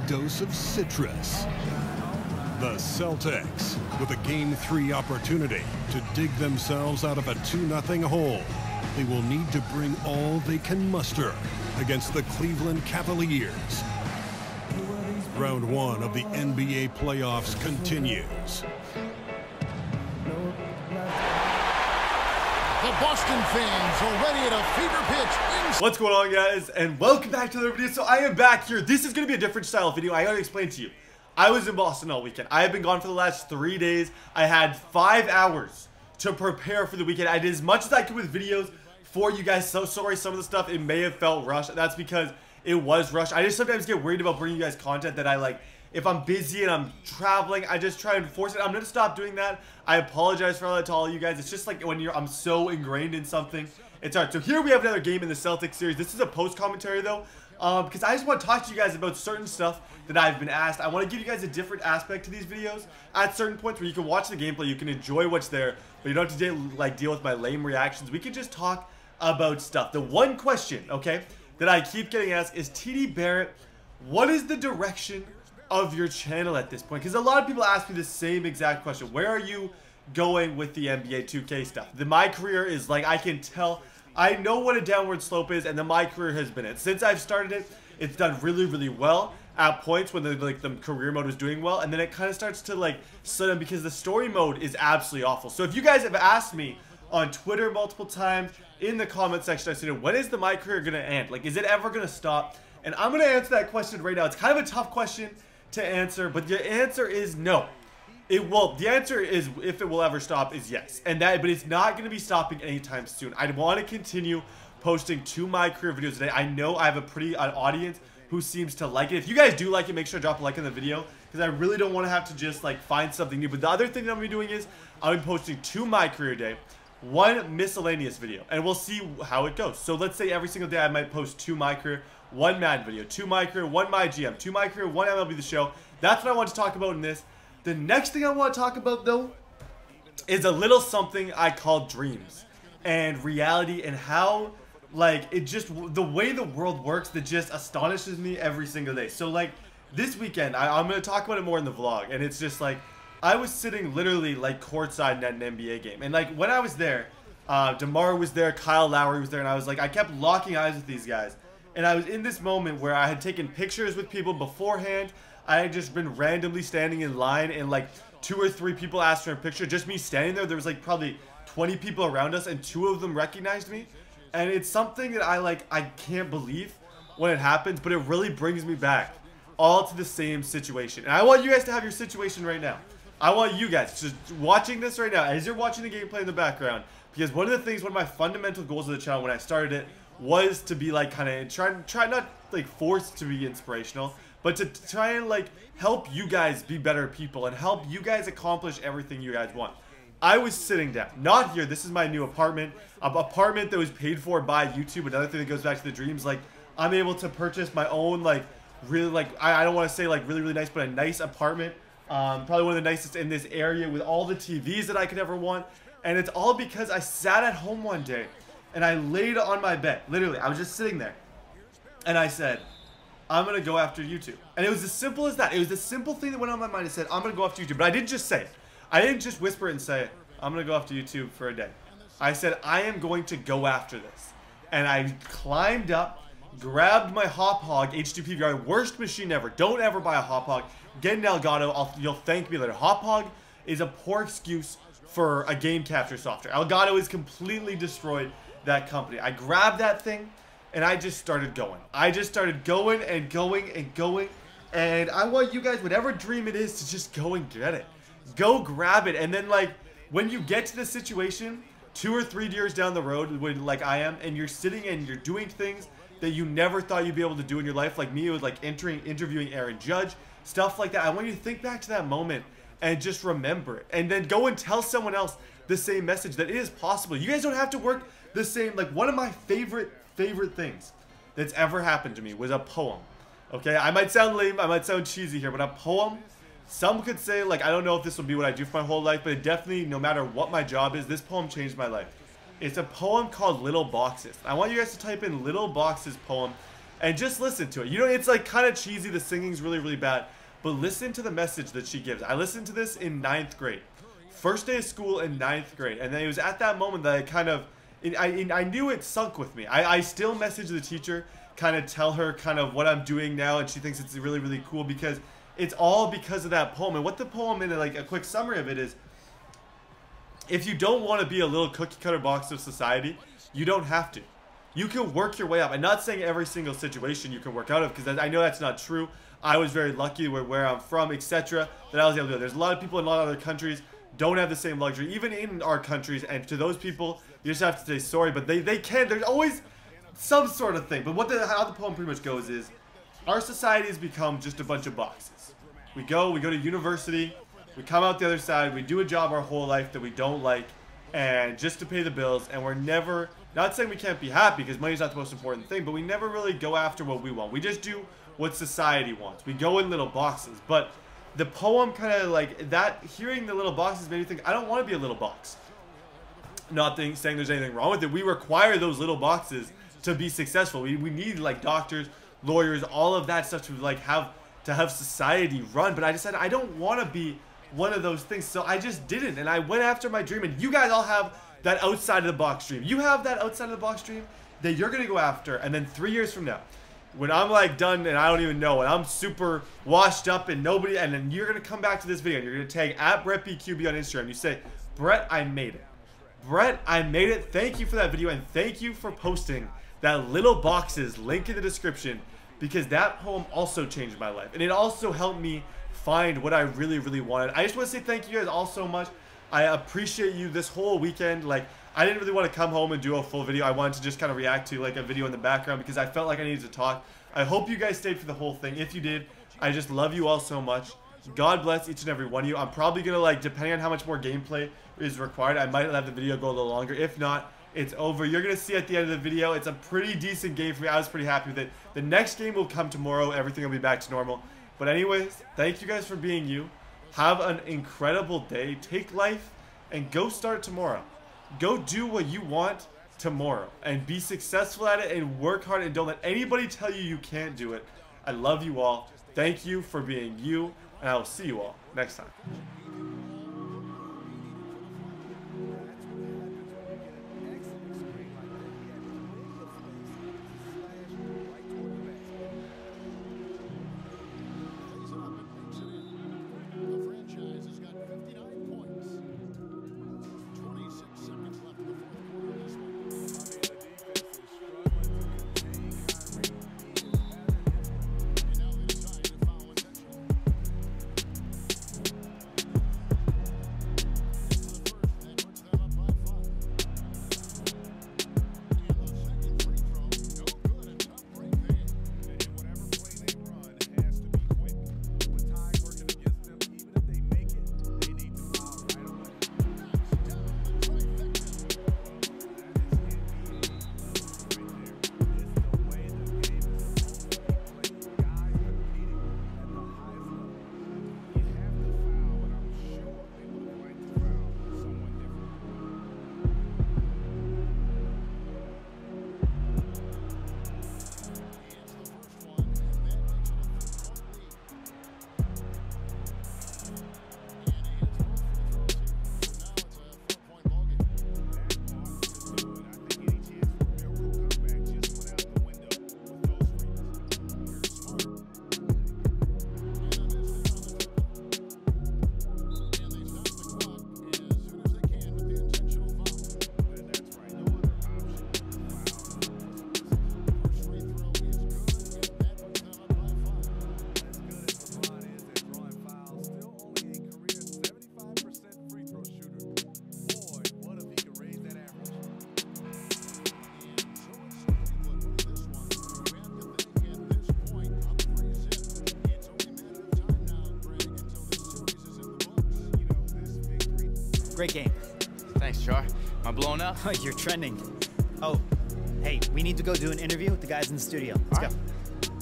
dose of citrus. The Celtics, with a Game 3 opportunity to dig themselves out of a 2-0 hole. They will need to bring all they can muster against the Cleveland Cavaliers. Round 1 of the NBA playoffs continues. The Boston fans are ready at a fever pitch. What's going on, guys, and welcome back to another video. So I am back here. This is going to be a different style video. I gotta explain to you. I was in Boston all weekend. I have been gone for the last 3 days. I had 5 hours to prepare for the weekend. I did as much as I could with videos for you guys. So sorry, some of the stuff, it may have felt rushed. That's because it was rushed. I just sometimes get worried about bringing you guys content that I like. If I'm busy and I'm traveling, I just try and force it. I'm going to stop doing that. I apologize for all that to all of you guys. It's just like when I'm so ingrained in something, it's hard. So here we have another game in the Celtics series. This is a post commentary though, because I just want to talk to you guys about certain stuff that I've been asked. I want to give you guys a different aspect to these videos at certain points where you can watch the gameplay, you can enjoy what's there, but you don't have to deal with my lame reactions. We can just talk about stuff. The one question, okay, that I keep getting asked is, TDBarrett, what is the direction of your channel at this point? Because a lot of people ask me the same exact question. Where are you going with the NBA 2K stuff? My career is like, I can tell, I know what a downward slope is, and then my career has been it. Since I've started it, it's done really, really well at points when the career mode was doing well, and then it kind of starts to slow down because the story mode is absolutely awful. So if you guys have asked me on Twitter multiple times, in the comment section, I said, when is my career going to end? Like, is it ever going to stop? And I'm going to answer that question right now. It's kind of a tough question to answer, but the answer is no. It will. The answer is, if it will ever stop, is yes. But it's not going to be stopping anytime soon. I want to continue posting 2 my career videos today. I know I have a pretty audience who seems to like it. If you guys do like it, make sure to drop a like in the video, because I really don't want to have to just find something new. But the other thing that I'm going to be doing is I'll be posting 2 my career day, 1 miscellaneous video, and we'll see how it goes. So let's say every single day I might post 2 my career, 1 Madden video, 2 my career, 1 my GM, 2 my career, 1 MLB the show. That's what I want to talk about in this. The next thing I want to talk about though is a little something I call dreams and reality, and how it just, the way the world works, that just astonishes me every single day. So this weekend, I'm going to talk about it more in the vlog, and it's just I was sitting literally courtside at an NBA game, and when I was there, DeMar was there, Kyle Lowry was there, and I was I kept locking eyes with these guys. And I was in this moment where I had taken pictures with people beforehand. I had just been randomly standing in line, and 2 or 3 people asked for a picture. Just me standing there. There was probably 20 people around us, and 2 of them recognized me. And it's something that I can't believe when it happens, but it really brings me back all to the same situation. And I want you guys to have your situation right now. I want you guys just watching this right now as you're watching the gameplay in the background, because one of my fundamental goals of the channel when I started it was to be kind of try not forced to be inspirational, but to try and help you guys be better people and help you guys accomplish everything you guys want. I was sitting down, not here. This is my new apartment, an apartment that was paid for by YouTube. Another thing that goes back to the dreams, I'm able to purchase my own really I don't want to say really, really nice, but a nice apartment. Probably one of the nicest in this area, with all the TVs that I could ever want. And it's all because I sat at home one day and I laid on my bed. Literally, I was just sitting there and I said, I'm going to go after YouTube. And it was as simple as that. It was the simple thing that went on my mind. I said, I'm going to go after YouTube. But I didn't just say it. I didn't just whisper it and say it. I'm going to go after YouTube for a day. I said, I am going to go after this. And I climbed up, grabbed my Hop Hog HD PVR, worst machine ever. Don't ever buy a Hop Hog. Get an Elgato. You'll thank me later. Hop Hog is a poor excuse for a game capture software. Elgato has completely destroyed that company. I grabbed that thing and I just started going. I just started going and going and going. And I want you guys, whatever dream it is, to just go and get it. Go grab it. And then when you get to the situation 2 or 3 years down the road, when I am, and you're sitting and you're doing things that you never thought you'd be able to do in your life, like me, it was interviewing Aaron Judge, stuff like that. I want you to think back to that moment and just remember it, and then go and tell someone else the same message, that it is possible. You guys don't have to work the same. One of my favorite things that's ever happened to me was a poem. Okay, I might sound lame, I might sound cheesy here, but a poem, some could say I don't know if this will be what I do for my whole life, but it definitely, no matter what my job is, this poem changed my life. It's a poem called Little Boxes. I want you guys to type in Little Boxes poem and just listen to it. You know, it's like kind of cheesy. The singing's really, really bad. But listen to the message that she gives. I listened to this in 9th grade. First day of school in 9th grade. And then it was at that moment that I kind of, I knew it sunk with me. I still message the teacher, kind of tell her kind of what I'm doing now. And she thinks it's really, really cool because it's all because of that poem. And what the poem, in like a quick summary of it is, if you don't want to be a little cookie cutter box of society, you don't have to. You can work your way up. I'm not saying every single situation you can work out of, because I know that's not true. I was very lucky where I'm from, etc., that I was able to do it. There's a lot of people in a lot of other countries don't have the same luxury, even in our countries, and to those people, you just have to say sorry, but they can. There's always some sort of thing. But how the poem pretty much goes is, our society has become just a bunch of boxes. We go to university, we come out the other side, we do a job our whole life that we don't like, and just to pay the bills, and we're never, not saying we can't be happy, because money's not the most important thing, but we never really go after what we want. We just do what society wants. We go in little boxes. But the poem kind of like that, hearing the little boxes made me think, I don't want to be a little box. Not saying there's anything wrong with it. We require those little boxes to be successful. We need like doctors, lawyers, all of that stuff to like have society run. But I decided I don't want to be one of those things. So I just didn't. And I went after my dream. And you guys all have that outside of the box dream. You have that outside of the box dream that you're going to go after. And then 3 years from now, when I'm like done and I don't even know, and I'm super washed up and nobody, and then you're going to come back to this video and you're going to tag @BrettBQB on Instagram. You say, Brett, I made it. Brett, I made it. Thank you for that video, and thank you for posting that little boxes link in the description, because that poem also changed my life. And it also helped me find what I really, really wanted. I just want to say thank you guys all so much. I appreciate you this whole weekend. Like, I didn't really want to come home and do a full video. I wanted to just kind of react to like a video in the background because I felt like I needed to talk. I hope you guys stayed for the whole thing. If you did, I just love you all so much. God bless each and every one of you. I'm probably going to, like, depending on how much more gameplay is required, I might let the video go a little longer. If not, it's over. You're going to see at the end of the video, it's a pretty decent game for me. I was pretty happy with it. The next game will come tomorrow. Everything will be back to normal. But anyways, thank you guys for being you. Have an incredible day. Take life and go start tomorrow. Go do what you want tomorrow and be successful at it and work hard, and don't let anybody tell you you can't do it. I love you all. Thank you for being you, and I will see you all next time. Great game. Thanks, Char. Am I blowing up? You're trending. Oh, hey, we need to go do an interview with the guys in the studio. Let's go.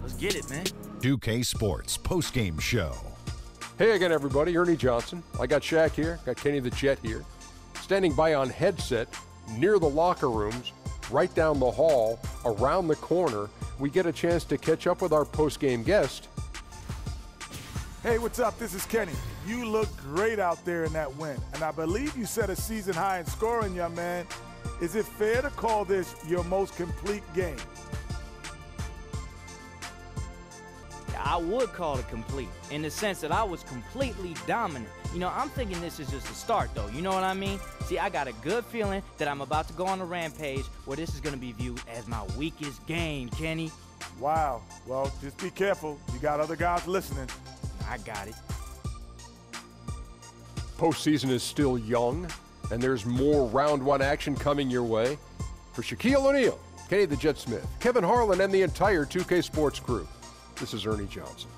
Let's get it, man. 2K Sports postgame show. Hey again, everybody. Ernie Johnson. I got Shaq here. Got Kenny the Jet here. Standing by on headset near the locker rooms, right down the hall, around the corner. we get a chance to catch up with our post-game guest. Hey, what's up? This is Kenny. You look great out there in that win, and I believe you set a season high in scoring, young man. Is it fair to call this your most complete game? I would call it complete in the sense that I was completely dominant. You know, I'm thinking this is just a start, though. You know what I mean? See, I got a good feeling that I'm about to go on a rampage where this is going to be viewed as my weakest game, Kenny. Wow. Well, just be careful. You got other guys listening. I got it. Postseason is still young, and there's more round one action coming your way. For Shaquille O'Neal, Kenny the Jet Smith, Kevin Harlan, and the entire 2K Sports crew, this is Ernie Johnson.